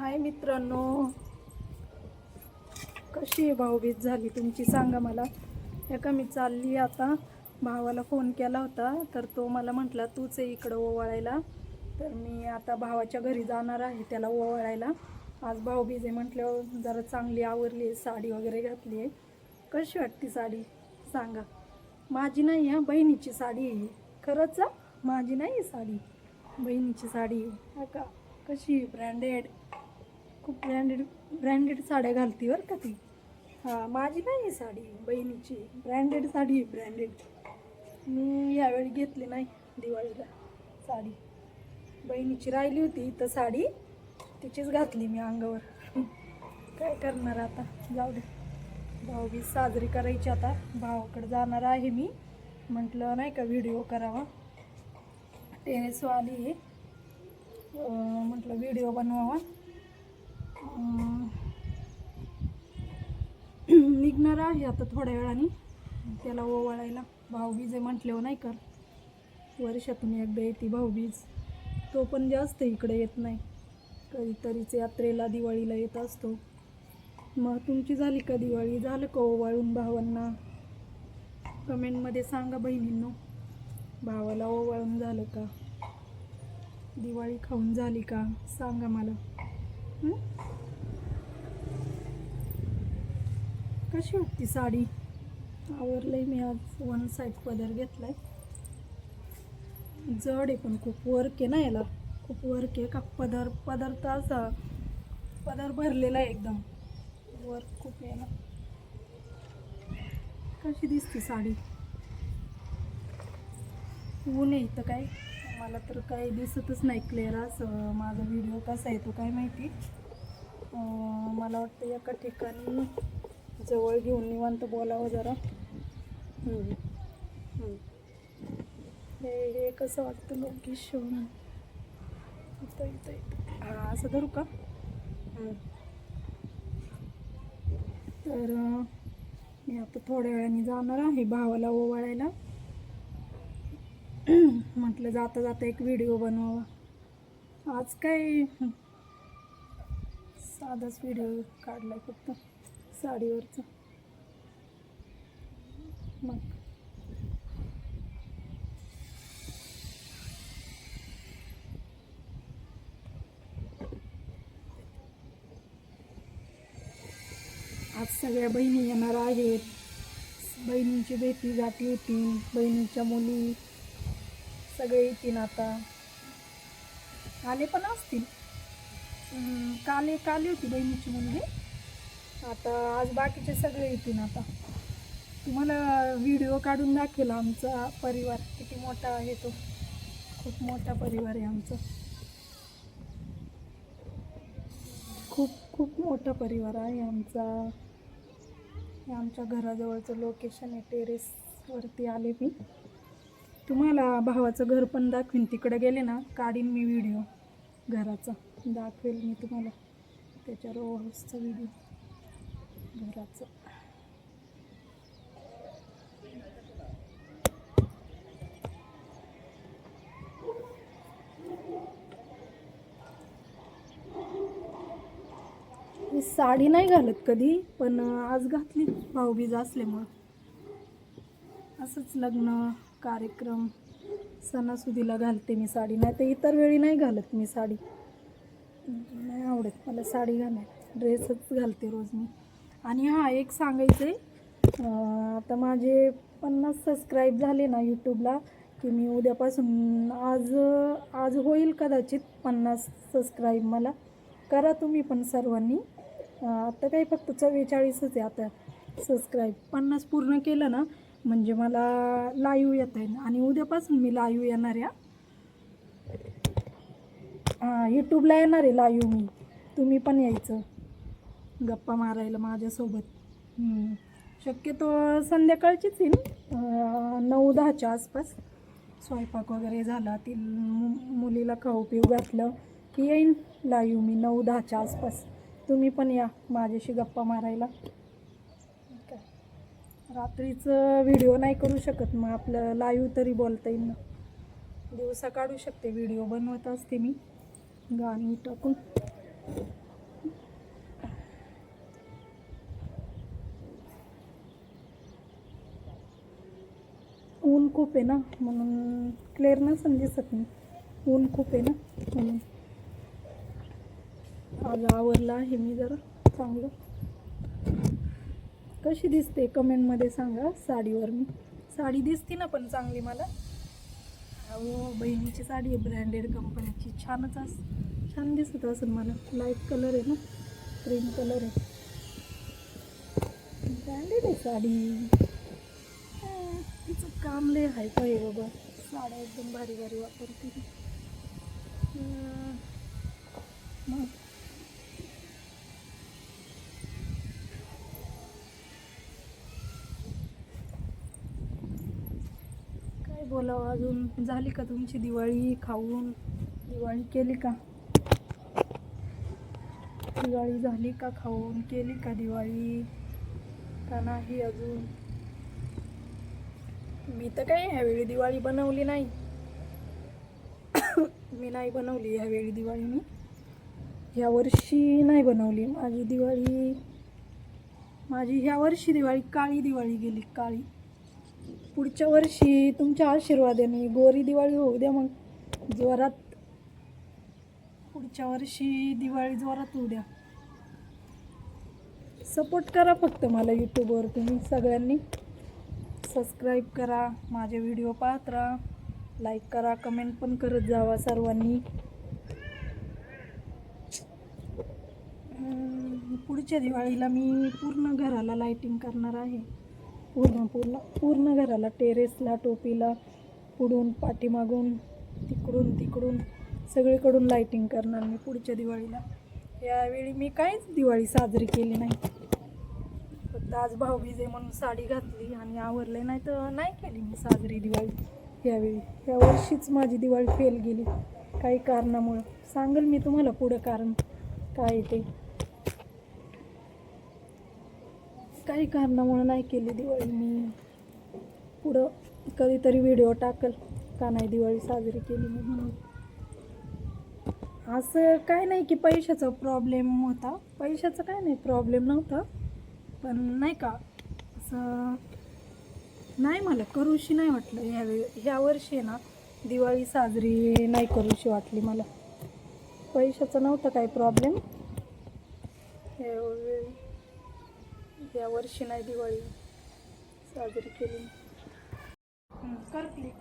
हाय मित्रांनो, कशी आहे भाऊबीज झाली तुमची सांगा मला. एका मी चालली आता, भावाला फोन केला होता तर तो मला म्हटला तूच आहे इकडं ओवाळायला. तर मी आता भावाच्या घरी जाणार आहे त्याला ओवाळायला. आज भाऊबीज आहे म्हटल्यावर जरा चांगली आवरली आहे, साडी वगैरे घातली आहे. कशी वाटते साडी सांगा. माझी नाही आहे, बहिणीची साडी आहे. खरंच माझी नाही आहे साडी, बहिणीची साडी आहे. का कशी ब्रँडेड, खूप ब्रँडेड साड्या घालती बरं का ती. हां, माझी नाही आहे साडी, बहिणीची ब्रँडेड साडी आहे, ब्रँडेड. मी यावेळी घेतली नाही दिवाळीला साडी. बहिणीची राहिली होती तर साडी तिचीच घातली मी अंगावर. काय करणार आता, जाऊ दे. भाऊबीज साजरी करायची आता, भावाकडे जाणार आहे मी. म्हटलं नाही का व्हिडिओ करावा, टेरेसवर आली आहे. म्हटलं व्हिडिओ बनवावा. निघणार आहे आता थोड्या वेळाने त्याला ओवाळायला. भाऊबीज आहे म्हटल्यावर नाही कर, वर्षातून एकदा येते भाऊबीज. तो पण जास्त इकडे येत नाही, कधीतरीच यात्रेला दिवाळीला येत असतो. मग तुमची झाली का दिवाळी, झालं का ओवाळून भावांना? कमेंटमध्ये सांगा बहिणींनो, भावाला ओवाळून झालं का, दिवाळी खाऊन झाली का सांगा मला. कशी वाटते साडी? आवरलंय मी आज, वन साईड पदर घेतलाय. जड आहे पण खूप वर्क आहे ना याला, खूप वर्क आहे. का पदर तर असा पदर भरलेला आहे एकदम, वर्क खूप आहे ना. कशी दिसते साडी? ऊन आहे इथं, काय मला तर काही दिसतच नाही क्लिअर. असं माझा व्हिडिओ कसा येतो काय माहिती. मला वाटतं एका ठिकाणी जवळ घेऊन निवांत बोलावं जरा. हे कसं वाटतं लोकेशन? इथं हां, असं धरू का? तर मी आता थोड्या वेळाने जाणार आहे भावाला ओवाळायला. म्हटलं जाता जाता एक व्हिडिओ बनवावा. आज काय साधाच व्हिडिओ काढलाय फक्त साडीवरचा. मग आज सगळ्या बहिणी येणार आहेत. बहिणींची भेटी गाठी होतील, बहिणीच्या मुली सगळे येतील. आता आले पण असतील, काल होती बहिणीची मुलगी. आता आज बाकीचे सगळे येतील. आता तुम्हाला व्हिडिओ काढून दाखवेल आमचा परिवार किती मोठा आहे. तो खूप मोठा परिवार आहे आमचा, खूप मोठा परिवार आहे आमचा. हे आमच्या घराजवळचं लोकेशन आहे. टेरेसवरती आले मी. तुम्हाला भावाचं घर पण दाखवीन, तिकडे गेले ना काढीन मी व्हिडिओ घराचा, दाखवेल मी तुम्हाला त्याच्या रो हाऊसचा व्हिडिओ घराचं. मी साडी नाही घालत कधी, पण आज घातली भाऊबीज असल्यामुळं. असंच लग्न कार्यक्रम सणासुदीला घालते मी साडी, नाही तर इतर वेळी नाही घालत मी साडी. नाही आवडत मला साडी घालायला, ड्रेसच घालते रोज मी. आणि हां, एक सांगायचं आहे, आता माझे 50 सबस्क्राईब झाले ना यूट्यूबला, की मी उद्यापासून आज होईल कदाचित 50 सबस्क्राईब. मला करा तुम्ही पण सर्वांनी. आता काही फक्त 44च आहे आता सबस्क्राईब. 50 पूर्ण केलं ना म्हणजे मला लाईव्ह येता येईल. आणि उद्यापासून मी लाईव्ह येणार आहे. यूट्यूबला येणार आहे लाईव्ह मी. तुम्ही पण यायचं गप्पा मारायला माझ्यासोबत. शक्यतो संध्याकाळचीच येईल, 9-10च्या आसपास. स्वयंपाक वगैरे झाला, ती मुलीला खाऊ पिऊ घातलं की येईन लाईव्ह मी 9-10च्या आसपास. तुम्ही पण या माझ्याशी गप्पा मारायला. रात्रीचं व्हिडिओ नाही करू शकत, मग आपलं लाईव्ह तरी बोलता येईल ना. दिवसा काढू शकते व्हिडिओ, बनवत असते मी गाणी टाकून. खूप आहे ना म्हणून क्लिअर नसेल दिसत नाही. ऊन खूप आहे ना म्हणून. आज आवरला आहे मी जरा चांगलं. कशी दिसते कमेंटमध्ये सांगा साडीवर. मी साडी दिसते ना पण चांगली मला. अहो बहिणीची साडी आहे ब्रँडेड कंपनीची. छान दिसत असेल मला. लाईट कलर आहे ना, क्रीम कलर आहे. ब्रँडेड आहे साडी. तिचं काम लय हाय काय बाबा. साड्या एकदम भारी भारी वापरते ती. मग काय बोलावं अजून. झाली का तुमची दिवाळी खाऊन? दिवाळी केली का? दिवाळी झाली का खाऊन? केली का दिवाळी का नाही अजून? मी तर काय ह्यावेळी दिवाळी बनवली नाही. मी नाही बनवली ह्यावेळी दिवाळी. मी ह्या वर्षी नाही बनवली माझी ह्या वर्षी दिवाळी काळी दिवाळी गेली. काळी. पुढच्या वर्षी तुमच्या आशीर्वादाने गोरी दिवाळी होऊ द्या मग जोरात. पुढच्या वर्षी दिवाळी जोरात होऊ द्या. सपोर्ट करा फक्त मला यूट्यूबवर. तुम्ही सगळ्यांनी सबस्क्राईब करा, माझे व्हिडिओ पाहत राहा, लाईक करा, कमेंट पण करत जावा सर्वांनी. पुढच्या दिवाळीला मी पूर्ण घराला लाईटिंग करणार आहे. पूर्ण घराला, टेरेसला, टोपीला, पुढून पाठीमागून तिकडून सगळीकडून लाईटिंग करणार मी पुढच्या दिवाळीला. यावेळी मी काहीच दिवाळी साजरी केली नाही. फक्त आज भाऊबीज आहे म्हणून साडी घातली आणि आवरले, नाही तर नाही केली मी साजरी दिवाळी यावेळी. या वर्षीच माझी दिवाळी फेल गेली काही कारणामुळं. सांगेल मी तुम्हाला पुढं कारण काय ते. काही कारणामुळं नाही केली दिवाळी मी. पुढं कधीतरी व्हिडिओ टाकल का नाही दिवाळी साजरी केली मी म्हणून. असं काय नाही की पैशाचा प्रॉब्लेम होता. पैशाचा काय नाही प्रॉब्लेम नव्हता, पण नाही का असं नाही मला करूशी नाही वाटलं. ह्या वर्षी ना दिवाळी साजरी नाही करूशी वाटली मला. पैशाचा नव्हता काही प्रॉब्लेम. या वर्षी नाही दिवाळी साजरी केली. कर क्लिक.